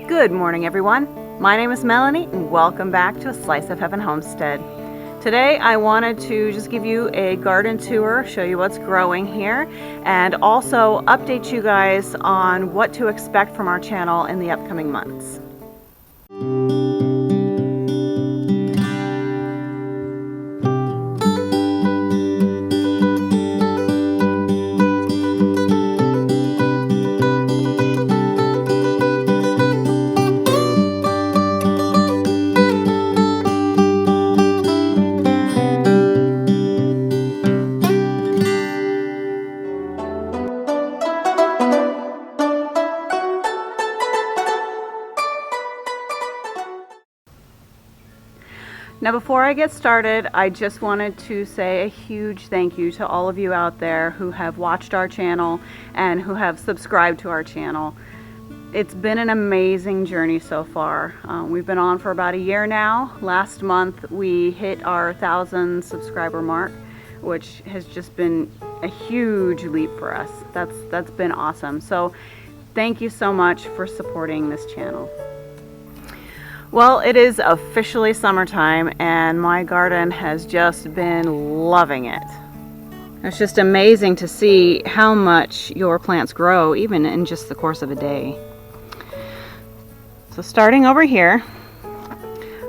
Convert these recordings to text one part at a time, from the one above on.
Good morning, everyone. My name is Melanie, and welcome back to A Slice of Heaven Homestead. Today I wanted to just give you a garden tour, show you what's growing here, and also update you guys on what to expect from our channel in the upcoming months. Now, before I get started, I just wanted to say a huge thank you to all of you out there who have watched our channel and who have subscribed to our channel. It's been an amazing journey so far. We've been on for about a year now. Last month we hit our 1,000 subscriber mark, which has just been a huge leap for us. That's been awesome. So thank you so much for supporting this channel. Well, it is officially summertime and my garden has just been loving it. It's just amazing to see how much your plants grow even in just the course of a day. So starting over here,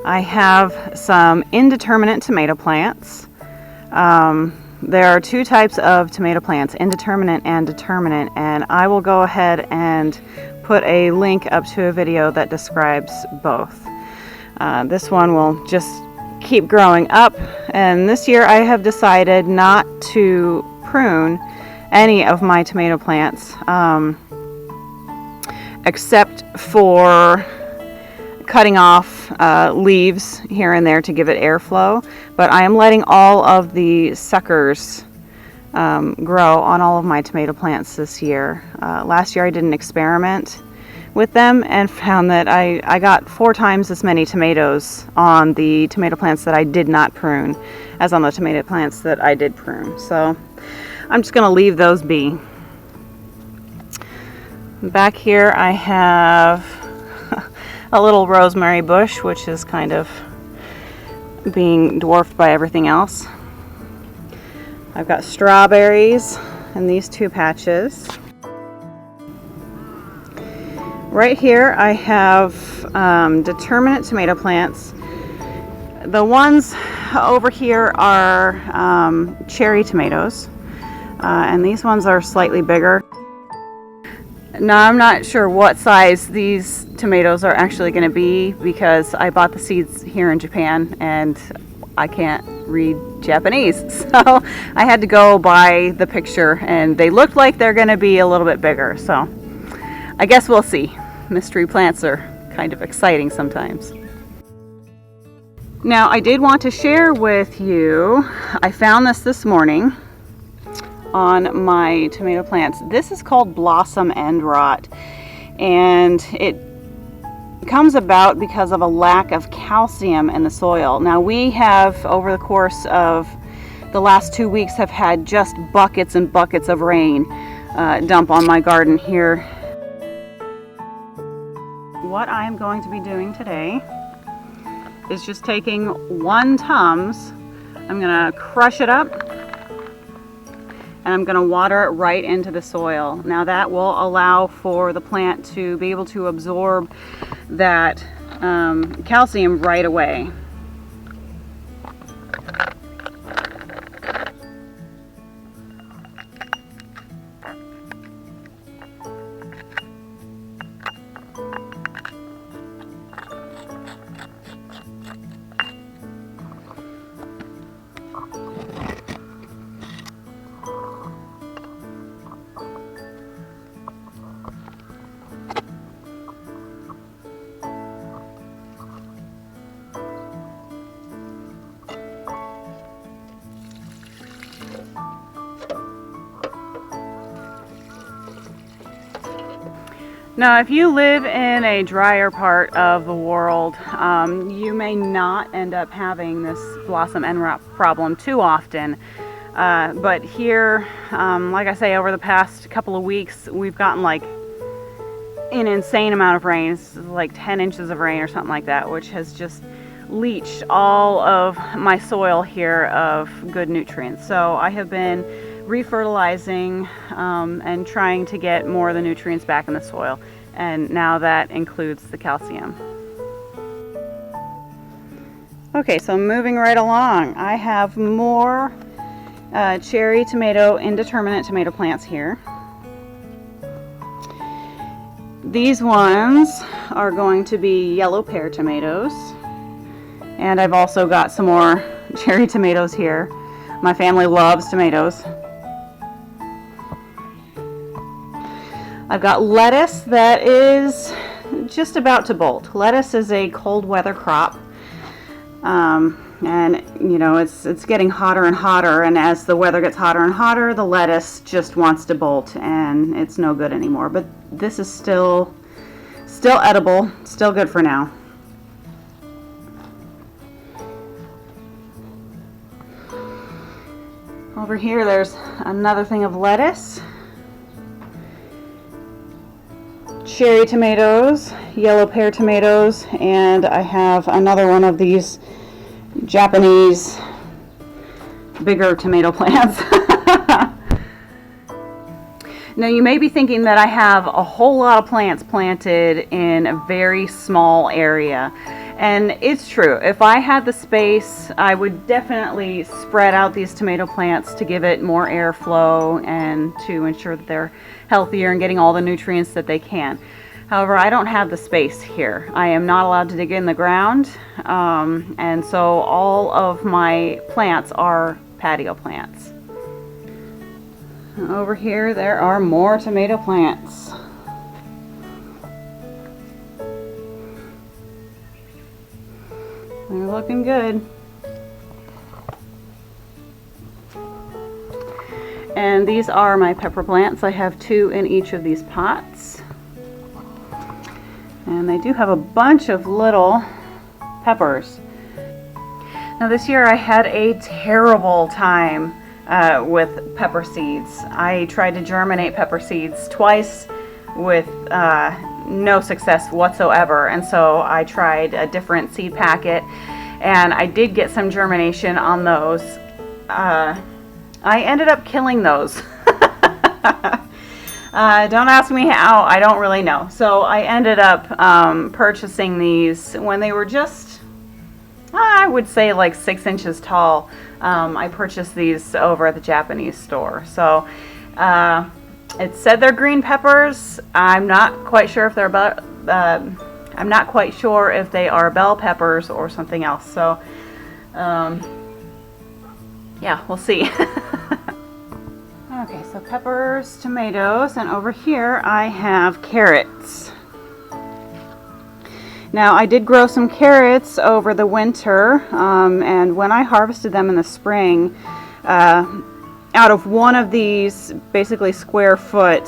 I have some indeterminate tomato plants. There are two types of tomato plants, indeterminate and determinate, and I will go ahead and put a link up to a video that describes both. This one will just keep growing up, and this year I have decided not to prune any of my tomato plants except for cutting off leaves here and there to give it airflow, but I am letting all of the suckers grow on all of my tomato plants this year. Last year I did an experiment with them and found that I got 4 times as many tomatoes on the tomato plants that I did not prune as on the tomato plants that I did prune. So I'm just going to leave those be. Back here I have a little rosemary bush, which is kind of being dwarfed by everything else. I've got strawberries in these 2 patches. Right here I have determinate tomato plants. The ones over here are cherry tomatoes, and these ones are slightly bigger. Now I'm not sure what size these tomatoes are actually going to be because I bought the seeds here in Japan and I can't read Japanese, so I had to go by the picture and they looked like they're going to be a little bit bigger, so I guess we'll see. Mystery plants are kind of exciting sometimes. Now I did want to share with you, I found this morning on my tomato plants. This is called blossom end rot, and it comes about because of a lack of calcium in the soil. Now we have, over the course of the last 2 weeks, have had just buckets and buckets of rain dump on my garden here. What I am going to be doing today is just taking 1 Tums. I'm going to crush it up and I'm going to water it right into the soil. Now that will allow for the plant to be able to absorb that calcium right away. Now, if you live in a drier part of the world, you may not end up having this blossom end rot problem too often. But here, like I say, over the past couple of weeks, we've gotten like an insane amount of rain. It's like 10 inches of rain or something like that, which has just leached all of my soil here of good nutrients. So I have been refertilizing and trying to get more of the nutrients back in the soil, and now that includes the calcium. Okay, so moving right along, I have more cherry tomato, indeterminate tomato plants here. These ones are going to be yellow pear tomatoes, and I've also got some more cherry tomatoes here. My family loves tomatoes. I've got lettuce that is just about to bolt. Lettuce is a cold weather crop, and you know, it's getting hotter and hotter, and as the weather gets hotter and hotter, the lettuce just wants to bolt and it's no good anymore. But this is still edible, still good for now. Over here there's another thing of lettuce, cherry tomatoes, yellow pear tomatoes, and I have another one of these Japanese bigger tomato plants. Now you may be thinking that I have a whole lot of plants planted in a very small area, and it's true. If I had the space, I would definitely spread out these tomato plants to give it more airflow and to ensure that they're healthier and getting all the nutrients that they can. However, I don't have the space here. I am not allowed to dig in the ground, and so all of my plants are patio plants. Over here there are more tomato plants. They're looking good. And these are my pepper plants. I have 2 in each of these pots. And they do have a bunch of little peppers. Now this year I had a terrible time with pepper seeds. I tried to germinate pepper seeds twice with no success whatsoever, and so I tried a different seed packet, and I did get some germination on those. I ended up killing those. Don't ask me how, I don't really know. So I ended up purchasing these when they were just, I would say like 6 inches tall. I purchased these over at the Japanese store. So it said they're green peppers. I'm not quite sure if they're I'm not quite sure if they are bell peppers or something else. So yeah, we'll see. Okay, so peppers, tomatoes, and over here I have carrots. Now I did grow some carrots over the winter, and when I harvested them in the spring, out of one of these basically square foot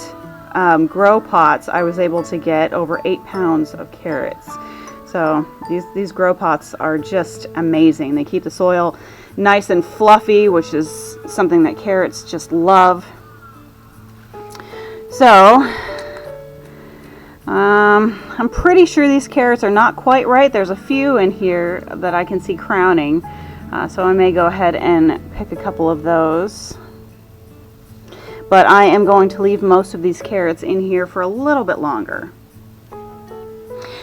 grow pots, I was able to get over 8 pounds of carrots. So these grow pots are just amazing. They keep the soil nice and fluffy, which is something that carrots just love. So I'm pretty sure these carrots are not quite right. There's a few in here that I can see crowning, so I may go ahead and pick a couple of those. But I am going to leave most of these carrots in here for a little bit longer.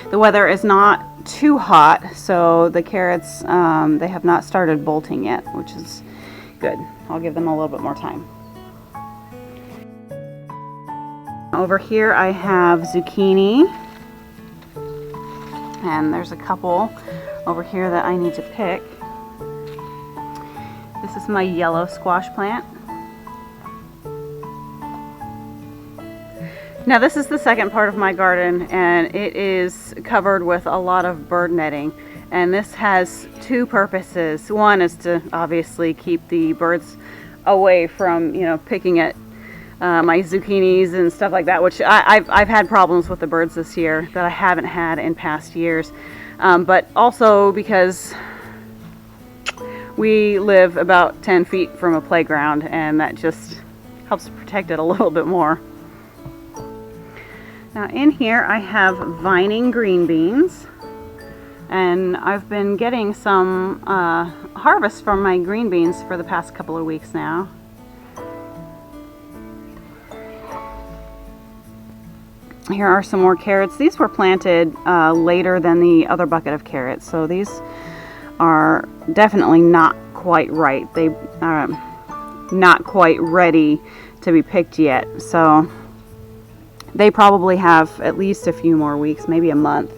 The weather is not too hot, so the carrots, they have not started bolting yet, which is good. I'll give them a little bit more time. Over here I have zucchini, and there's a couple over here that I need to pick. This is my yellow squash plant. Now this is the second part of my garden, and it is covered with a lot of bird netting, and this has 2 purposes. One is to obviously keep the birds away from, you know, picking at my zucchinis and stuff like that, which I've had problems with the birds this year that I haven't had in past years, but also because we live about 10 feet from a playground, and that just helps protect it a little bit more. Now in here I have vining green beans, and I've been getting some harvest from my green beans for the past couple of weeks now. Here are some more carrots. These were planted later than the other bucket of carrots, so these are definitely not quite right. They are not quite ready to be picked yet, so they probably have at least a few more weeks, maybe a month,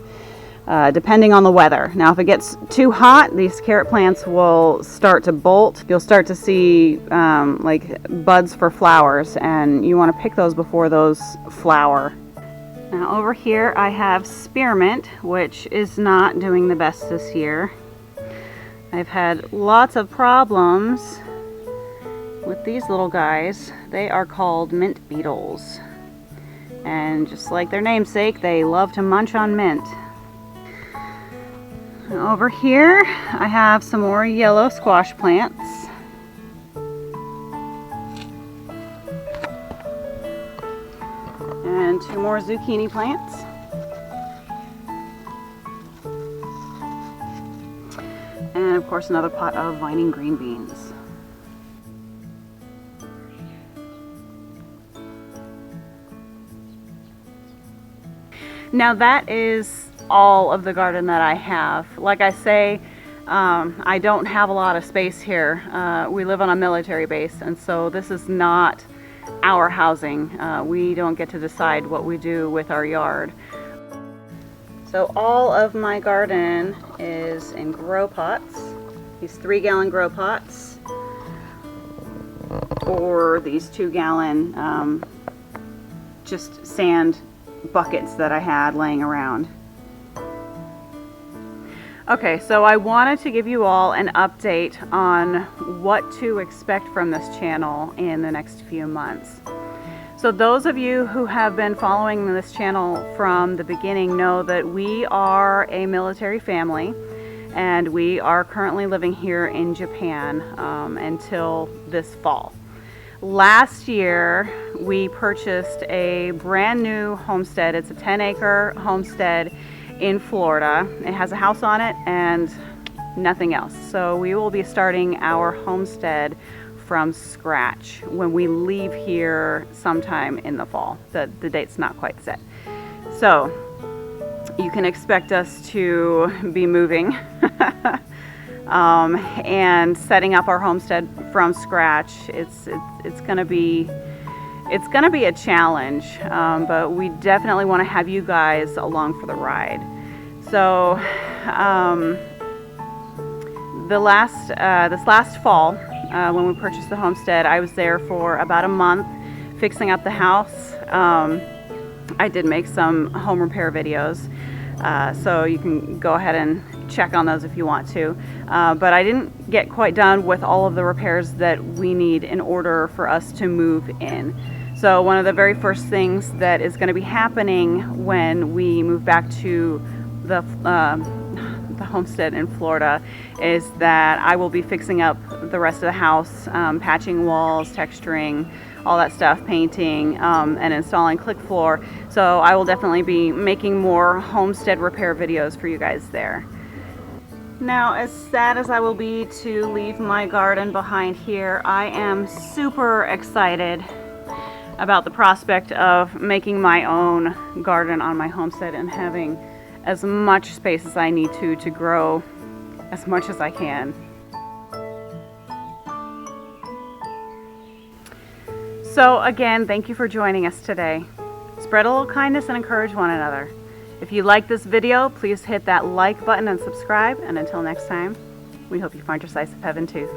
depending on the weather. Now if it gets too hot, these carrot plants will start to bolt. You'll start to see like buds for flowers, and you want to pick those before those flower. Now over here I have spearmint, which is not doing the best this year. I've had lots of problems with these little guys. They are called mint beetles. And just like their namesake, they love to munch on mint. Over here I have some more yellow squash plants. And 2 more zucchini plants. And of course another pot of vining green beans. Now that is all of the garden that I have. Like I say, I don't have a lot of space here. We live on a military base, and so this is not our housing. We don't get to decide what we do with our yard. So all of my garden is in grow pots. These 3-gallon grow pots, or these 2-gallon just sand buckets that I had laying around. Okay, so I wanted to give you all an update on what to expect from this channel in the next few months. So those of you who have been following this channel from the beginning know that we are a military family, and we are currently living here in Japan until this fall. Last year we purchased a brand new homestead. It's a 10-acre homestead in Florida. It has a house on it and nothing else. So we will be starting our homestead from scratch when we leave here sometime in the fall. The date's not quite set. So you can expect us to be moving and setting up our homestead from scratch. It's gonna be a challenge, but we definitely want to have you guys along for the ride. So this last fall, when we purchased the homestead, I was there for about a month fixing up the house. I did make some home repair videos, so you can go ahead and check on those if you want to. But I didn't get quite done with all of the repairs that we need in order for us to move in. So one of the very first things that is going to be happening when we move back to the homestead in Florida is that I will be fixing up the rest of the house, patching walls, texturing, all that stuff, painting, and installing click floor. So I will definitely be making more homestead repair videos for you guys there. Now, as sad as I will be to leave my garden behind here, I am super excited about the prospect of making my own garden on my homestead and having as much space as I need to grow as much as I can. So again, thank you for joining us today. Spread a little kindness and encourage one another. If you like this video, please hit that like button and subscribe. And until next time, we hope you find your slice of heaven too.